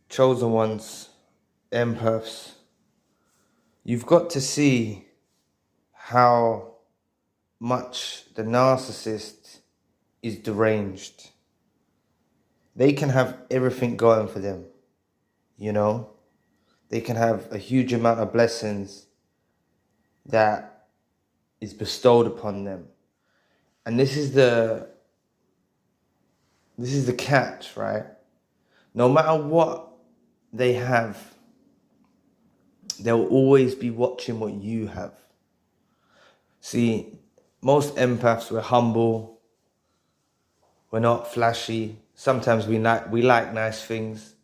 chosen ones, empaths, you've got to see how much the narcissist is deranged. They can have everything going for them, you know? They can have a huge amount of blessings that is bestowed upon them. And this is the catch, right? No matter what they have, they'll always be watching what you have. See, most empaths, we're humble, we're not flashy. Sometimes we like nice things,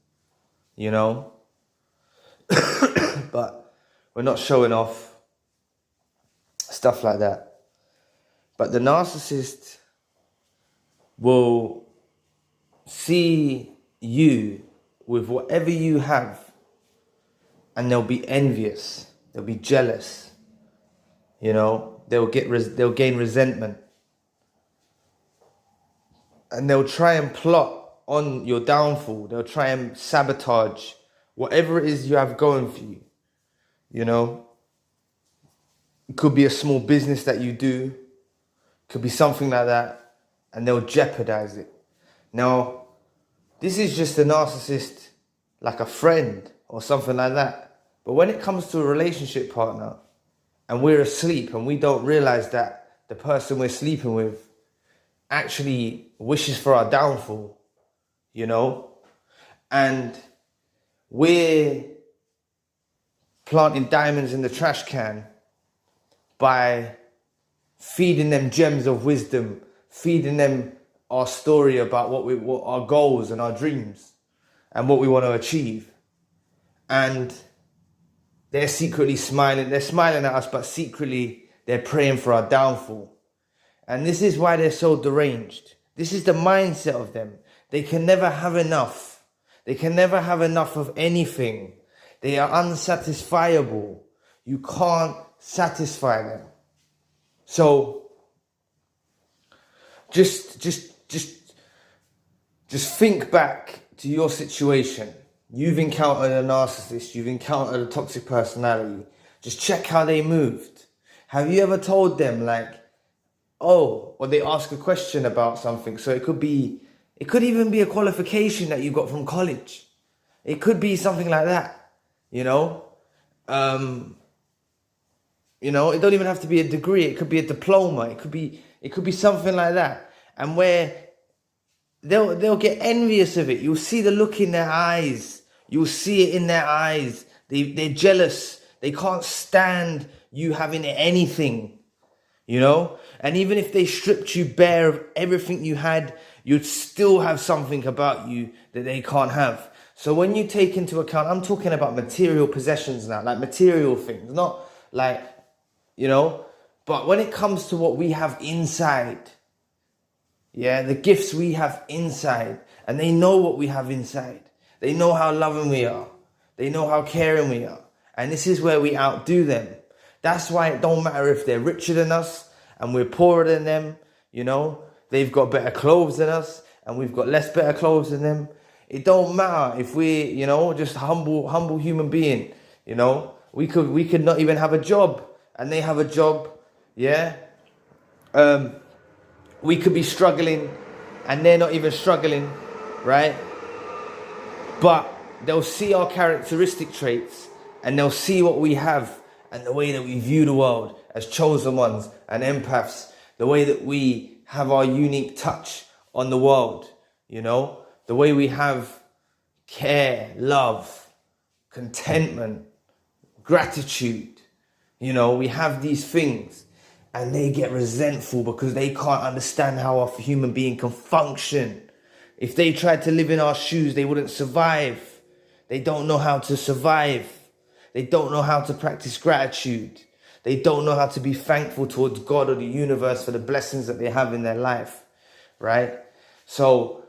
you know, but we're not showing off, stuff like that. But the narcissist will see you with whatever you have, and they'll be envious, they'll be jealous, you know, they'll gain resentment, and they'll try and plot on your downfall. They'll try and sabotage whatever it is you have going for you, you know. It could be a small business that you do, could be something like that, and they'll jeopardize it. Now, this is just a narcissist, like a friend or something like that. But when it comes to a relationship partner, and we're asleep and we don't realize that the person we're sleeping with actually wishes for our downfall, you know, and we're planting diamonds in the trash can by feeding them gems of wisdom, feeding them our story about what our goals and our dreams and what we want to achieve. And they're secretly smiling. They're smiling at us, but secretly they're praying for our downfall. And this is why they're so deranged. This is the mindset of them. They can never have enough. They can never have enough of anything. They are unsatisfiable. You can't satisfy them. So just think back to your situation. You've encountered a narcissist. You've encountered a toxic personality. Just check how they moved. Have you ever told them, like, oh, or they ask a question about something? So it could even be a qualification that you got from college. It could be something like that, you know? You know, it don't even have to be a degree. It could be a diploma. It could be something like that. And where they'll get envious of it. You'll see the look in their eyes. You'll see it in their eyes. They're jealous. They can't stand you having anything, you know? And even if they stripped you bare of everything you had, you'd still have something about you that they can't have. So when you take into account, I'm talking about material possessions now, like material things, not like, you know, but when it comes to what we have inside, yeah, the gifts we have inside, and they know what we have inside. They know how loving we are. They know how caring we are. And this is where we outdo them. That's why it don't matter if they're richer than us and we're poorer than them, you know. They've got better clothes than us and we've got less better clothes than them. It don't matter if we, you know, just humble human being, you know. We could not even have a job and they have a job, yeah. We could be struggling and they're not even struggling, right? But they'll see our characteristic traits and they'll see what we have and the way that we view the world as chosen ones and empaths, the way that we have our unique touch on the world, you know, the way we have care, love, contentment, gratitude, you know, we have these things. And they get resentful because they can't understand how a human being can function. If they tried to live in our shoes, they wouldn't survive. They don't know how to survive. They don't know how to practice gratitude. They don't know how to be thankful towards God or the universe for the blessings that they have in their life, right? So,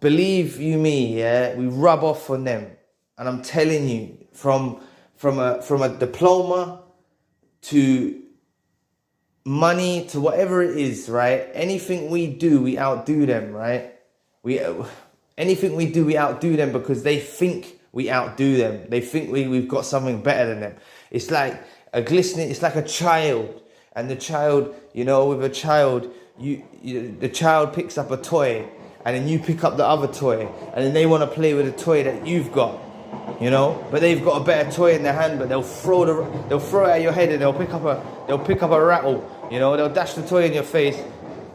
believe you me, yeah, we rub off on them. And I'm telling you, from a diploma to money to whatever it is, right? Anything we do, we outdo them, right? Anything we do, we outdo them because they think we outdo them. They think we've got something better than them. It's like it's like a child. And the child, with a child, the child picks up a toy, and then you pick up the other toy, and then they want to play with the toy that you've got, but they've got a better toy in their hand, but they'll throw it at your head, and they'll pick up a rattle, they'll dash the toy in your face,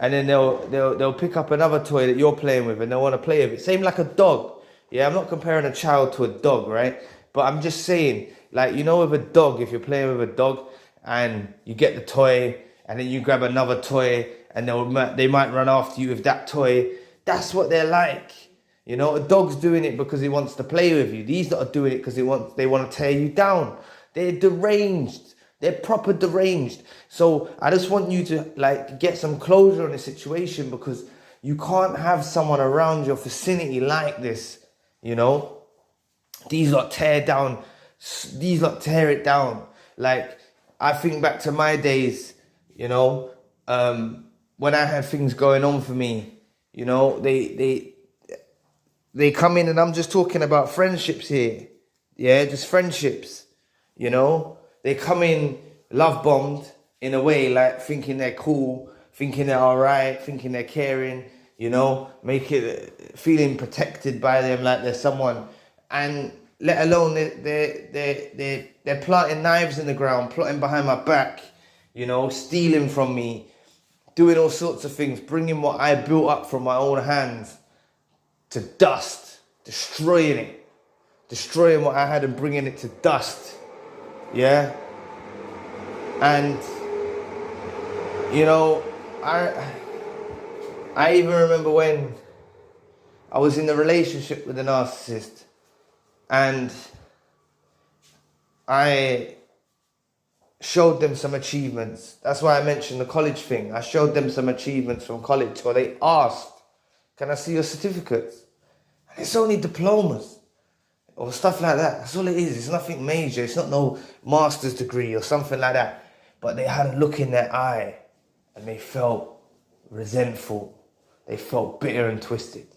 and then they'll pick up another toy that you're playing with, and they'll want to play with it. Same like a dog. Yeah, I'm not comparing a child to a dog, right? But I'm just saying, like, with a dog, if you're playing with a dog and you get the toy and then you grab another toy and they might run after you with that toy, that's what they're like. A dog's doing it because he wants to play with you. These lot are doing it because they want to tear you down. They're deranged. They're proper deranged. So I just want you to get some closure on the situation, because you can't have someone around your vicinity like this. These lot tear it down. Like, I think back to my days, when I had things going on for me, they come in, and I'm just talking about friendships here. Yeah, just friendships, They come in love bombed in a way, like thinking they're cool, thinking they're all right, thinking they're caring, feeling protected by them like they're someone. And let alone they're planting knives in the ground, plotting behind my back, stealing from me, doing all sorts of things, bringing what I built up from my own hands to dust, destroying what I had and bringing it to dust. Yeah. And I even remember when I was in a relationship with a narcissist, and I showed them some achievements. That's why I mentioned the college thing. I showed them some achievements from college, or they asked, "Can I see your certificates?" And it's only diplomas or stuff like that. That's all it is. It's nothing major. It's not no master's degree or something like that. But they had a look in their eye, and they felt resentful. They felt bitter and twisted,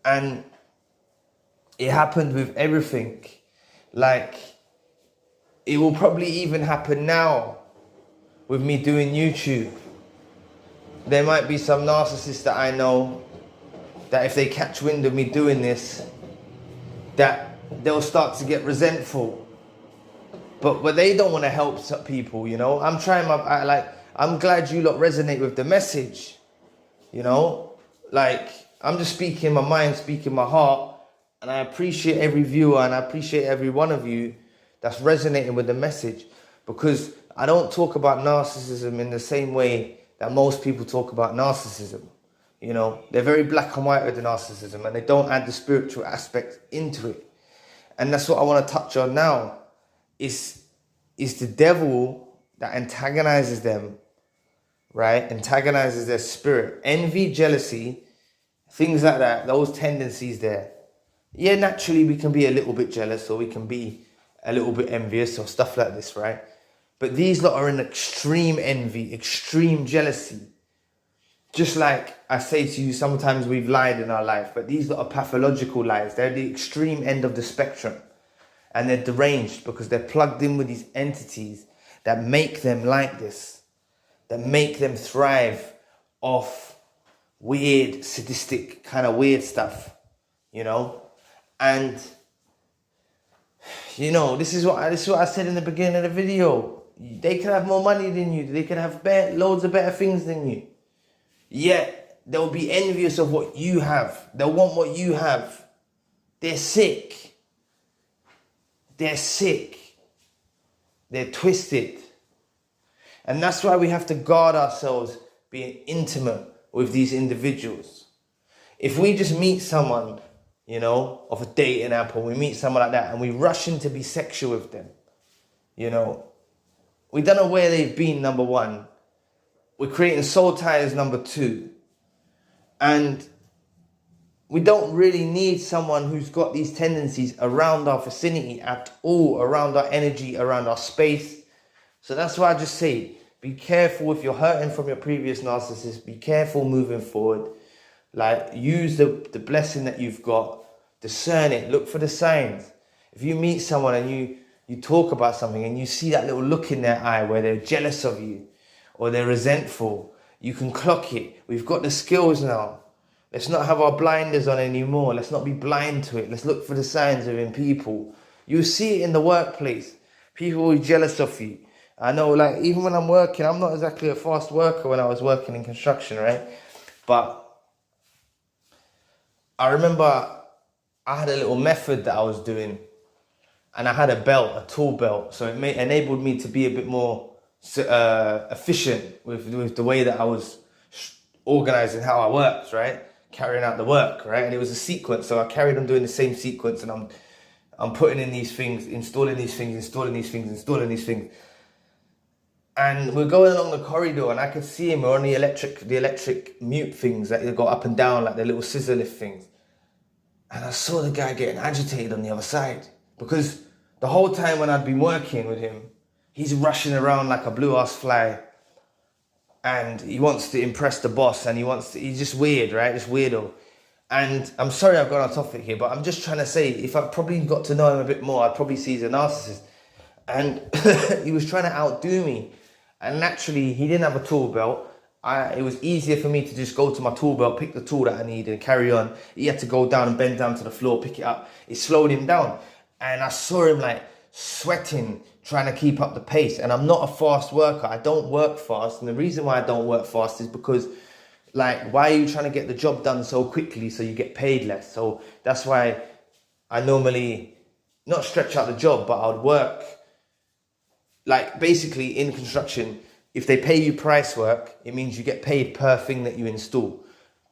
And it happened with everything. Like, it will probably even happen now with me doing YouTube. There might be some narcissists that I know that if they catch wind of me doing this, that they'll start to get resentful. But they don't want to help people, I'm trying I'm glad you lot resonate with the message, I'm just speaking my mind, speaking my heart, and I appreciate every viewer and I appreciate every one of you that's resonating with the message, because I don't talk about narcissism in the same way that most people talk about narcissism. They're very black and white with the narcissism, and they don't add the spiritual aspect into it. And that's what I want to touch on now. Is the devil that antagonizes them, right? Antagonizes their spirit. Envy, jealousy, things like that, those tendencies there. Yeah, naturally we can be a little bit jealous, or we can be a little bit envious, or stuff like this, right? But these lot are in extreme envy, extreme jealousy. Just like I say to you, sometimes we've lied in our life, but these lot are pathological lies. They're the extreme end of the spectrum. And they're deranged because they're plugged in with these entities that make them like this, that make them thrive off weird, sadistic, kind of weird stuff, And, this is what I said in the beginning of the video. They could have more money than you. They could have loads of better things than you. Yet, they'll be envious of what you have. They'll want what you have. They're sick. They're sick. They're twisted. And that's why we have to guard ourselves being intimate with these individuals. If we just meet someone, of a dating app, or we meet someone like that and we rush in to be sexual with them, we don't know where they've been, number one. We're creating soul ties, number two. And we don't really need someone who's got these tendencies around our vicinity at all, around our energy, around our space. So that's why I just say, be careful if you're hurting from your previous narcissist. Be careful moving forward. Like, use the blessing that you've got, discern it, look for the signs. If you meet someone and you talk about something and you see that little look in their eye where they're jealous of you or they're resentful, you can clock it. We've got the skills now. Let's not have our blinders on anymore. Let's not be blind to it. Let's look for the signs of in people. You see it in the workplace. People are jealous of you. I know, like, even when I'm working, I'm not exactly a fast worker when I was working in construction, right? But I remember I had a little method that I was doing, and I had a belt, a tool belt. So it enabled me to be a bit more efficient with the way that I was organizing how I worked, right? Carrying out the work, right? And it was a sequence. So I carried on doing the same sequence, and I'm putting in these things, installing these things, installing these things, installing these things. And we're going along the corridor, and I could see him. We're on the electric mute things that go up and down, like the little scissor lift things. And I saw the guy getting agitated on the other side, because the whole time when I'd been working with him, he's rushing around like a blue-ass fly, and he wants to impress the boss, and he's just weird, right? Just weirdo. And I'm sorry I've gone off topic here, but I'm just trying to say, if I probably got to know him a bit more, I'd probably see he's a narcissist. And he was trying to outdo me. And naturally, he didn't have a tool belt. It was easier for me to just go to my tool belt, pick the tool that I needed, and carry on. He had to go down and bend down to the floor, pick it up. It slowed him down. And I saw him like sweating, trying to keep up the pace. And I'm not a fast worker. I don't work fast. And the reason why I don't work fast is because, like, why are you trying to get the job done so quickly so you get paid less? So that's why I normally not stretch out the job, but I'd work. Like, basically in construction, if they pay you price work, it means you get paid per thing that you install.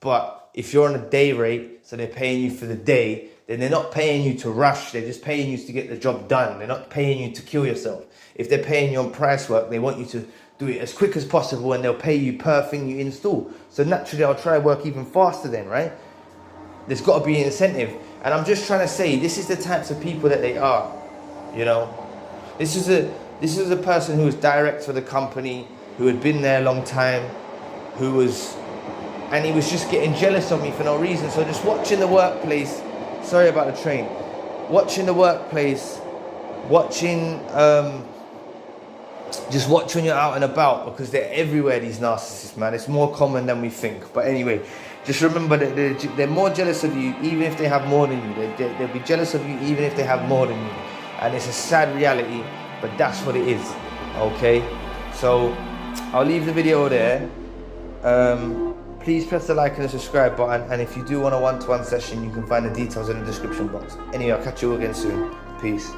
But if you're on a day rate, so they're paying you for the day, then they're not paying you to rush. They're just paying you to get the job done. They're not paying you to kill yourself. If they're paying you on price work, they want you to do it as quick as possible, and they'll pay you per thing you install. So naturally, I'll try to work even faster then, right? There's got to be an incentive. And I'm just trying to say, this is the types of people that they are, you know? This is a person who was direct for the company, who had been there a long time, and he was just getting jealous of me for no reason. So just watching the workplace, sorry about the train, watching the workplace, just watch when you're out and about, because they're everywhere, these narcissists, man. It's more common than we think. But anyway, just remember that they're more jealous of you even if they have more than you. They'll be jealous of you even if they have more than you. And it's a sad reality, but that's what it is, okay? So I'll leave the video there. Please press the like and the subscribe button, and if you do want a one-to-one session, you can find the details in the description box. Anyway, I'll catch you all again soon. Peace.